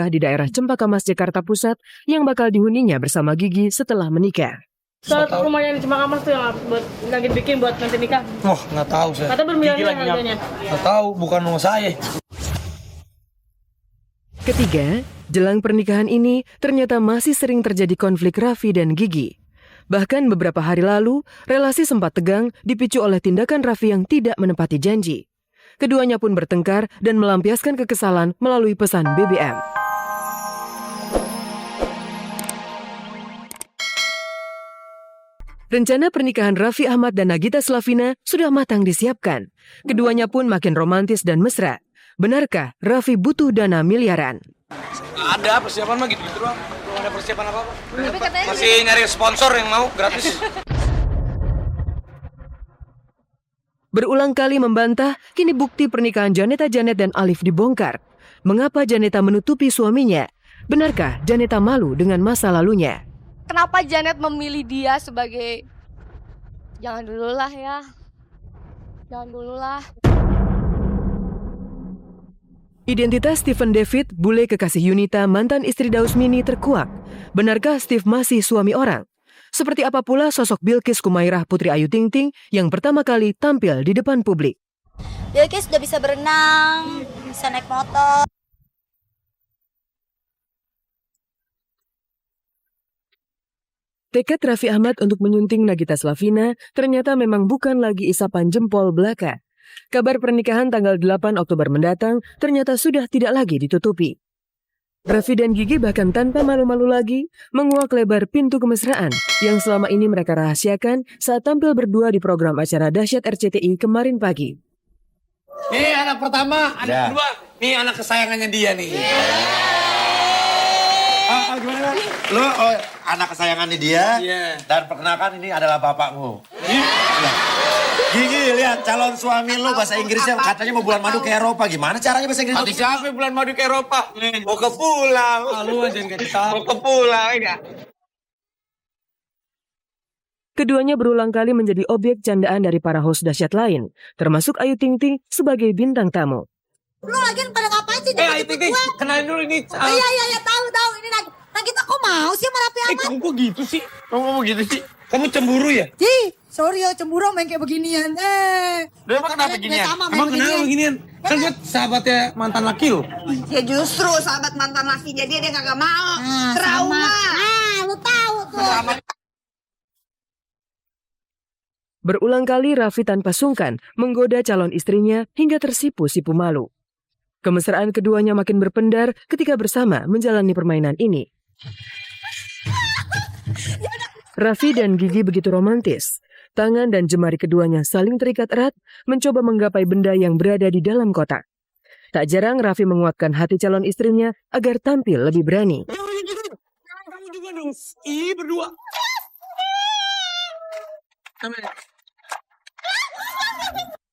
megah di daerah Cempaka Mas, Jakarta Pusat yang bakal dihuninya bersama Gigi setelah menikah. Soal rumah yang di Cempaka Mas tuh yang buat lagi bikin buat nanti nikah. Wah, nggak tahu saya. Kata bermiliar harganya. Nggak tahu, bukan rumah saya. Ketiga, jelang pernikahan ini ternyata masih sering terjadi konflik Raffi dan Gigi. Bahkan beberapa hari lalu, relasi sempat tegang dipicu oleh tindakan Raffi yang tidak menepati janji. Keduanya pun bertengkar dan melampiaskan kekesalan melalui pesan BBM. Rencana pernikahan Raffi Ahmad dan Nagita Slavina sudah matang disiapkan. Keduanya pun makin romantis dan mesra. Benarkah Raffi butuh dana miliaran? Ada persiapan mah gitu-gitu doang. Belum ada persiapan apa-apa. Masih nyari sponsor yang mau gratis. Berulang kali membantah, kini bukti pernikahan Janeta Janet dan Alif dibongkar. Mengapa Janeta menutupi suaminya? Benarkah Janeta malu dengan masa lalunya? Kenapa Janet memilih dia sebagai... Jangan dulu lah ya. Jangan dulu lah. Identitas Stephen David, bule kekasih Yunita, mantan istri Dausmini terkuak. Benarkah Steve masih suami orang? Seperti apa pula sosok Bilqis Kumairah Putri Ayu Ting Ting yang pertama kali tampil di depan publik? Bilqis sudah bisa berenang, bisa naik motor. Tekad Raffi Ahmad untuk menyunting Nagita Slavina ternyata memang bukan lagi isapan jempol belaka. Kabar pernikahan tanggal 8 Oktober mendatang ternyata sudah tidak lagi ditutupi. Raffi dan Gigi bahkan tanpa malu-malu lagi menguak lebar pintu kemesraan yang selama ini mereka rahasiakan saat tampil berdua di program acara Dahsyat RCTI kemarin pagi. Nih anak pertama, anak kedua. Nih anak kesayangannya dia nih. Gimana? Lo anak kesayangannya dia. Dan perkenalkan ini adalah bapakmu. Gigi, lihat calon suami lo bahasa Inggrisnya katanya mau bulan madu ke Eropa. Gimana caranya bahasa Inggris? Nanti siapa yang bulan madu ke Eropa? Mau ke pulau. Lu aja yang kasih. Mau ke pulau ya. Keduanya berulang kali menjadi objek candaan dari para host dahsyat lain, termasuk Ayu Ting Ting sebagai bintang tamu. Lu lagi pada ngapain sih? Ayu Ting Ting, kenalin dulu ini. Iya, tahu. Ini Nagita kok mau sih sama Raffi Ahmad? Kamu kok gitu sih? Kamu gitu sih? Kamu cemburu ya? Sorry ya, cemburu main kayak beginian. Lu emang kenapa beginian? Emang kenapa beginian? Kan gue sahabatnya mantan laki lo. Ya justru sahabat mantan lakinya dia kagak mau. Trauma. Lu tahu tuh. Berulang kali Raffi tanpa sungkan menggoda calon istrinya hingga tersipu-sipu malu. Kemesraan keduanya makin berpendar ketika bersama menjalani permainan ini. Raffi dan Gigi begitu romantis. Tangan dan jemari keduanya saling terikat erat, mencoba menggapai benda yang berada di dalam kotak. Tak jarang Raffi menguatkan hati calon istrinya agar tampil lebih berani. Kamu juga dong. Berdua.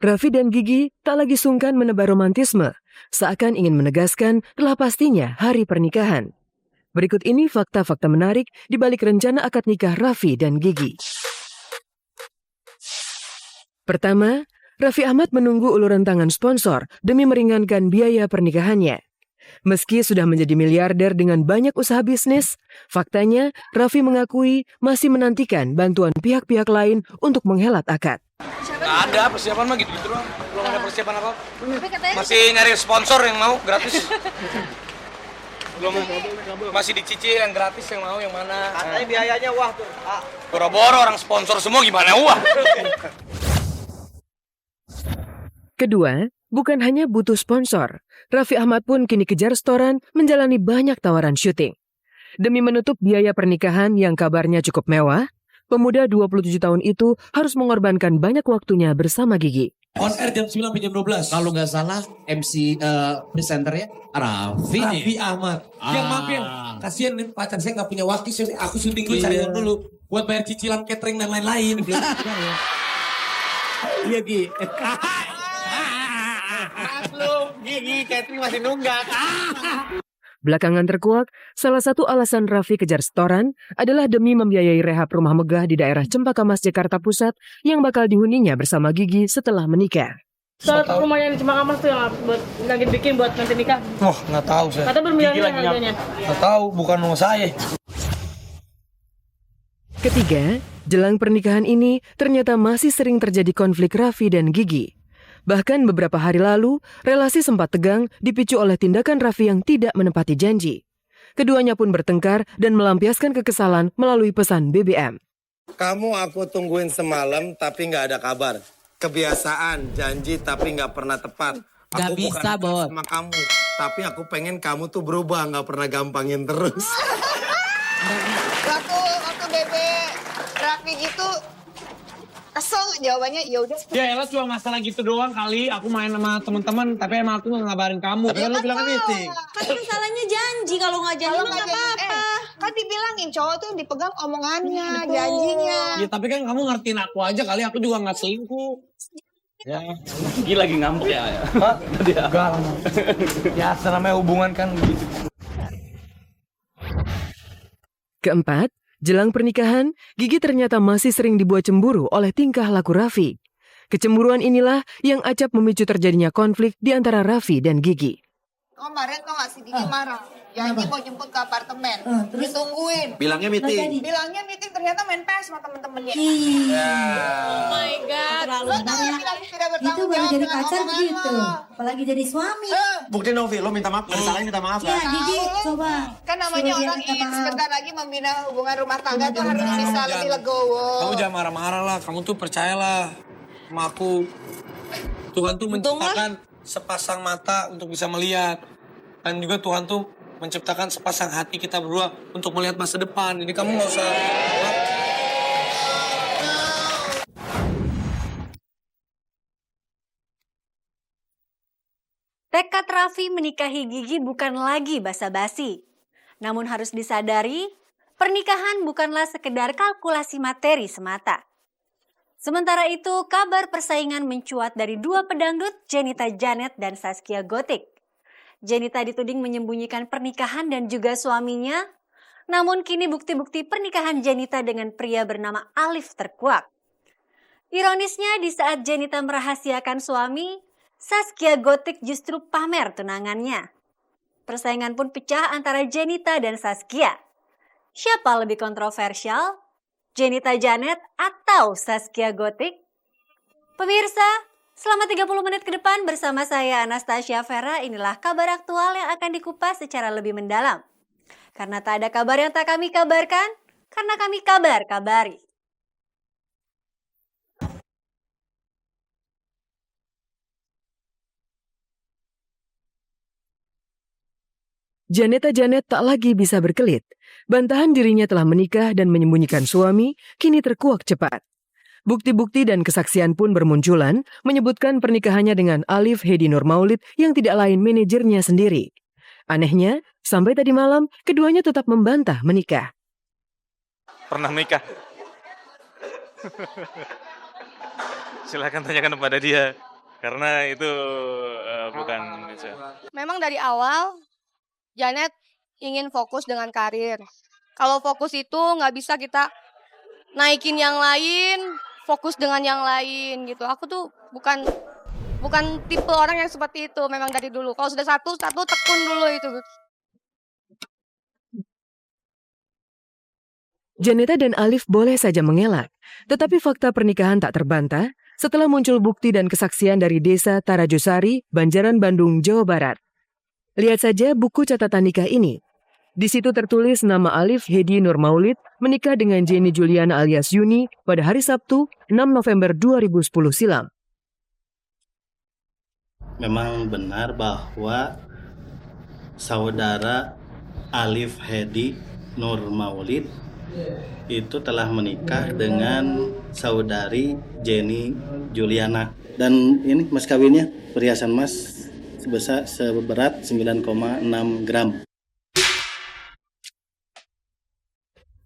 Raffi dan Gigi tak lagi sungkan menebar romantisme, seakan ingin menegaskan telah pastinya hari pernikahan. Berikut ini fakta-fakta menarik di balik rencana akad nikah Raffi dan Gigi. Pertama, Raffi Ahmad menunggu uluran tangan sponsor demi meringankan biaya pernikahannya. Meski sudah menjadi miliarder dengan banyak usaha bisnis, faktanya Raffi mengakui masih menantikan bantuan pihak-pihak lain untuk menghelat akad. Nggak ada persiapan mah gitu-gitu doang. Belum ada persiapan apa-apa. Masih nyari sponsor yang mau gratis. Belum, masih dicicil yang gratis yang mau yang mana. Katanya biayanya wah tuh. Boro-boro orang sponsor semua gimana wah. Kedua, bukan hanya butuh sponsor, Raffi Ahmad pun kini kejar setoran menjalani banyak tawaran syuting. Demi menutup biaya pernikahan yang kabarnya cukup mewah, pemuda 27 tahun itu harus mengorbankan banyak waktunya bersama Gigi. On air jam 9 sampai jam 12. Kalau nggak salah MC presenternya Raffi Ahmad. Yang maaf ya, kasihan nih pacar saya nggak punya waktu. Aku syuting dulu, cari dulu buat bayar cicilan catering dan lain-lain. Iya Gi. Gigi catering masih nunggak. Belakangan terkuak, salah satu alasan Raffi kejar setoran adalah demi membiayai rehab rumah megah di daerah Cempaka Mas, Jakarta Pusat yang bakal dihuninya bersama Gigi setelah menikah. Soal rumah yang di Cimakamas tuh yang buat lagi bikin buat nanti nikah. Wah, nggak tahu saya. Kata bermiliar harganya. Nggak tahu, bukan rumah saya. Ketiga, jelang pernikahan ini ternyata masih sering terjadi konflik Raffi dan Gigi. Bahkan beberapa hari lalu, relasi sempat tegang dipicu oleh tindakan Raffi yang tidak menepati janji. Keduanya pun bertengkar dan melampiaskan kekesalan melalui pesan BBM. Kamu aku tungguin semalam tapi nggak ada kabar. Kebiasaan, janji tapi nggak pernah tepat. Aku bisa, Bos. Sama kamu, tapi aku pengen kamu tuh berubah, nggak pernah gampangin terus. Waktu Bebe Raffi gitu kesel jawabannya ya udah. Ya elah cuma masalah gitu doang kali. Aku main sama teman-teman, tapi emang aku nggak ngabarin kamu. Tapi kan lu bilang meeting. Kan masalahnya janji, kalau nggak janji mah nggak apa-apa. Kan dibilangin cowok tuh dipegang omongannya, janjinya. Ya tapi kan kamu ngertiin aku aja kali. Aku juga nggak selingkuh. Ya, Gigi lagi ngambek ya. Hah? Enggak lah. Ya namanya hubungan kan begitu. Keempat, jelang pernikahan, Gigi ternyata masih sering dibuat cemburu oleh tingkah laku Raffi. Kecemburuan inilah yang acap memicu terjadinya konflik di antara Raffi dan Gigi. Kemarin tuh nggak si Gigi marah. Janji mau jemput ke apartemen. Ditungguin. Bilangnya meeting. Bilangnya meeting ternyata main PS sama temen-temennya. Oh my god. Terlalu Lo banyak. bilang tidak Itu bertanggung baru jawab jadi dengan pacar omongan gitu. lo. Apalagi jadi suami. Bukti Novi, lo minta maaf, salahin minta maaf Ya, kan? Gigi, coba. Kan namanya suruh dia orang minta maaf. sebentar lagi membina hubungan rumah tangga tuh harus bisa lebih legowo. Kamu jangan marah-marah lah. Kamu tuh percayalah sama aku. Tuhan tuh menciptakan sepasang mata untuk bisa melihat. Dan juga Tuhan tuh menciptakan sepasang hati kita berdua untuk melihat masa depan. Jadi kamu nggak usah. Tekad Raffi menikahi Gigi bukan lagi basa-basi. Namun harus disadari, pernikahan bukanlah sekedar kalkulasi materi semata. Sementara itu, kabar persaingan mencuat dari dua pedangdut, Jenita Janet dan Zaskia Gotik. Jenita dituding menyembunyikan pernikahan dan juga suaminya, namun kini bukti-bukti pernikahan Jenita dengan pria bernama Alif terkuak. Ironisnya, di saat Jenita merahasiakan suami, Zaskia Gotik justru pamer tunangannya. Persaingan pun pecah antara Jenita dan Zaskia. Siapa lebih kontroversial? Jenita Janet atau Zaskia Gotik? Pemirsa, selama 30 menit ke depan bersama saya Anastasia Vera, inilah kabar aktual yang akan dikupas secara lebih mendalam. Karena tak ada kabar yang tak kami kabarkan, karena kami kabar-kabari. Janeta Janet tak lagi bisa berkelit. Bantahan dirinya telah menikah dan menyembunyikan suami kini terkuak cepat. Bukti-bukti dan kesaksian pun bermunculan menyebutkan pernikahannya dengan Alif Hedi Nurmaulid yang tidak lain manajernya sendiri. Anehnya, sampai tadi malam keduanya tetap membantah menikah. Pernah menikah? Silakan tanyakan kepada dia. Karena itu bukan... Memang dari awal, Janet ingin fokus dengan karir. Kalau fokus itu nggak bisa kita naikin yang lain, fokus dengan yang lain gitu. Aku tuh bukan tipe orang yang seperti itu memang dari dulu. Kalau sudah satu tekun dulu itu. Janeta dan Alif boleh saja mengelak, tetapi fakta pernikahan tak terbantah setelah muncul bukti dan kesaksian dari Desa Tarajosari, Banjaran, Bandung, Jawa Barat. Lihat saja buku catatan nikah ini. Di situ tertulis nama Alif Hedi Nurmaulid menikah dengan Jenny Juliana alias Yuni pada hari Sabtu 6 November 2010 silam. Memang benar bahwa saudara Alif Hedi Nurmaulid itu telah menikah dengan saudari Jenny Juliana. Dan ini mas kawinnya perhiasan emas seberat 9,6 gram.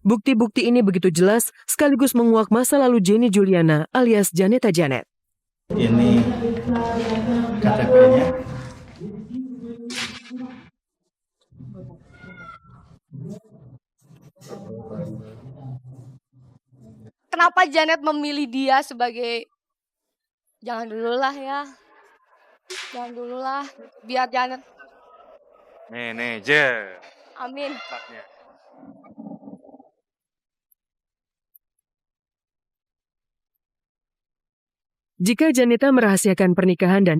Bukti-bukti ini begitu jelas sekaligus menguak masa lalu Jenny Juliana alias Janeta Janet. Ini KTP-nya. Kenapa Janet memilih dia sebagai... Jangan dulu lah ya. Jangan dulu lah, biar Janet. Manajer. Amin. Tempatnya. Jika Janeta merahasiakan pernikahan dan